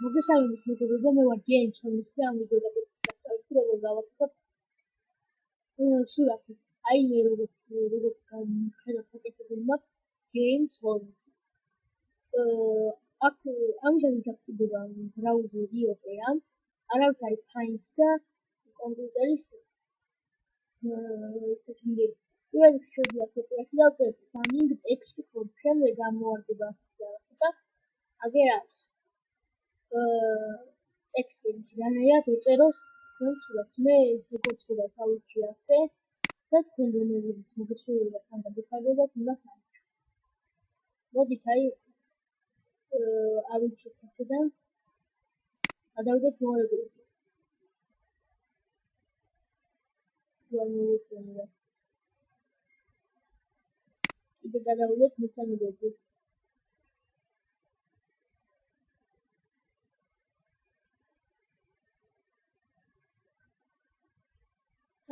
მოგესალმებით მეგობრებო, მე ვარ ჯეიმს ჰოლმსი და ამგვარად გასწავლით როგორ გავაკეთოთ სურათი. აი მე როგორც ხედავთ გაკეთებული მაქვს ჯეიმს ჰოლმსი. აქ ამჟამად აქტივდება ბრაუზერი ოპერა, არავით არის Find და კომპიუტერის setting-ები. პირველ შეგვიძლია ოპერაში დავწერთ Banning text code, შემდეგ გამოვარდება და აგერ არის ტექსტები რანაირად უწეროს თქვენ სურათს. მე როგორც ხედავთ ავიქი ასე და თქვენ რომელიც მოგესურვება თან დაგეხარჯებათ იმას აიქ. მოდით აი ავიქი აქედან გადავიდეთ მოვალეობაზე. კიდე გადავიდეთ მესამე გვერდზე.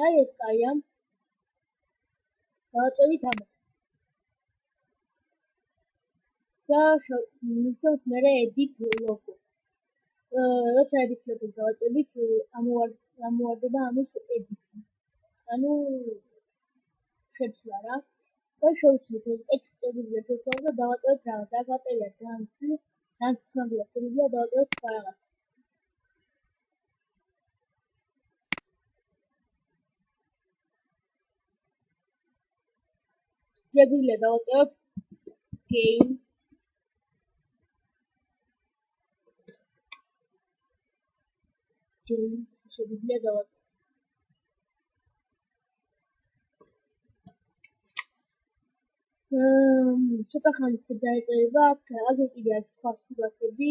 აი ეს კაია. დავაწევით ამას. და მივცემთ მერე edit logo. როცა edit logo დავაწევით, ამოვარდება ამის edit. ანუ შეცვლა რა. და შევცვლით ტექსტების ერთად და დავაწევით რაღაც. აქ აწერია განცნობია თემებია დავაწევით რაღაც. შეგვიძლია დავაწევოთ game შეგვიძლია დავაწევოთ ცოტა ხანით დაეწერება აქ კიდე არის სხვა სურათები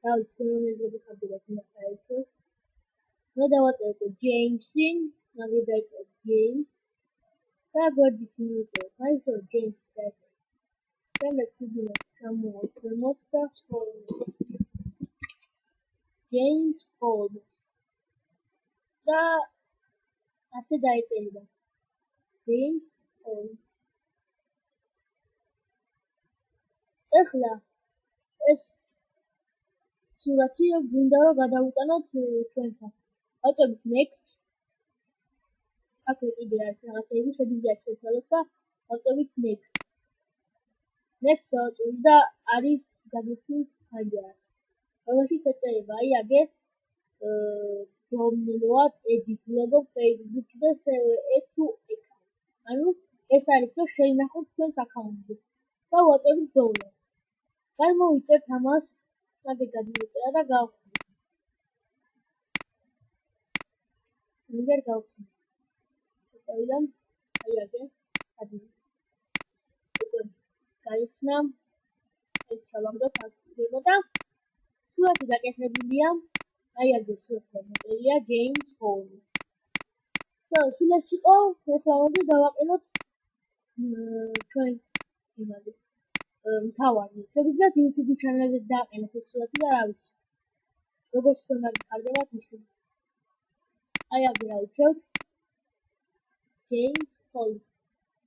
დავით რომელზე გიხარდებათ იმას აერთო მე დავაწევთ ჯეიმსი მაგე დაეწერეთ ჯეიმს და გვერდით მივუწერეთ აი ხო ჯეიმს დაეწერეთ შემდეგ ვიგინოთ ჩამოვაწეროთ და ჯეიმს ჰოლმს და ასე დაეწერება ჯეიმს ჰოლმს ეხლა ეს სურათი გვინდა რომ გადავუტანოთ ჩვენთან. ვაწევთ next. აქ კიდე არის რაღაცები, შეგვიძლია შევცვალოთ და ვაწევით next. next დავაწევთ და არის გადავწევთ ფაილს. რომელშიც ეწერება აი აგერ download edit logo Facebook და save to account. ანუ ეს არის რომ შეინახოთ თქვენს აკაუნტზე და ვაწევით download. გამოვიწერთ ამას მაგე გადმოვიწერა და გავხსნით. მიგერ გავხსნით. შევიდა აი აგე გადმოვიწერა. გაიხსნა ეს ჩავაგდოთ აქტივდება და სურათი გაკეთებულია. აი აგე სურათი მოწერია James Holmes. სულ ეს იყო, ეხლა მოდი დავაყენოთ ჩვენს იმაზე. მთავარი. შეგიძლიათ YouTube ჩანელზე დააყენოთ ეს სურათი და რა ვიცი. როგორც თქვენ გაგიხარდებათ ისე. აი აგერ ავუჩევთ James Holmes.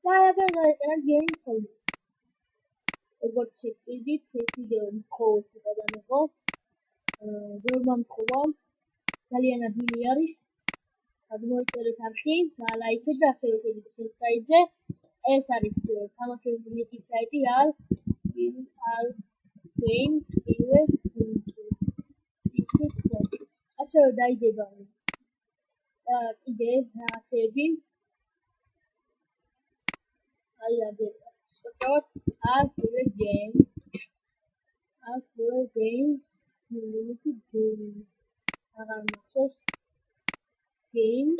და აი აგერ დაეწერა James Holmes. როგორც შეგვიძლიათ ეს ვიდეო მხოლოდ ცოტა დამეღო. ბევრმა მხოვა. ძალიან ადვილი არის. გადმოიწერეთ არხი და ლაიქეთ და ასევე შეგიძლიათ საიტზე. ეს არის თამაშების YouTube საიტი ასევე დაიდება კიდე რაღაცები აი აგერ შევწავთ Arthur Games აღარ მახსოვს game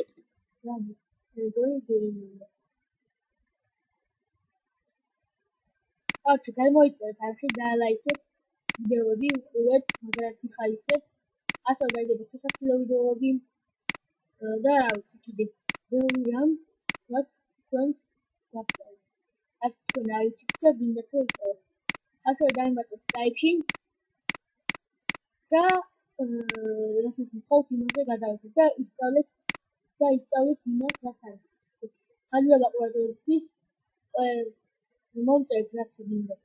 აუჩი გამოიწერეთ არხი დაალაიქეთ ვიდეოები უყურეთ მაგრამ ხალისეთ ასე დაიდება სასაცილო ვიდეოები და რა ვიცი კიდე ბევრი რამ რაც თქვენს გასწავლეთ აქ თქვენ აიჩით და გინდათ რომ იწევთ ასე დაიმატეთ Skype-ში და რასაც მხოლოდ იმაზე გადავიდეთ და ისწავლეთ იმას რაც არის მადლობა ყურადღებისთვის მომწერეთ რაც გინდათ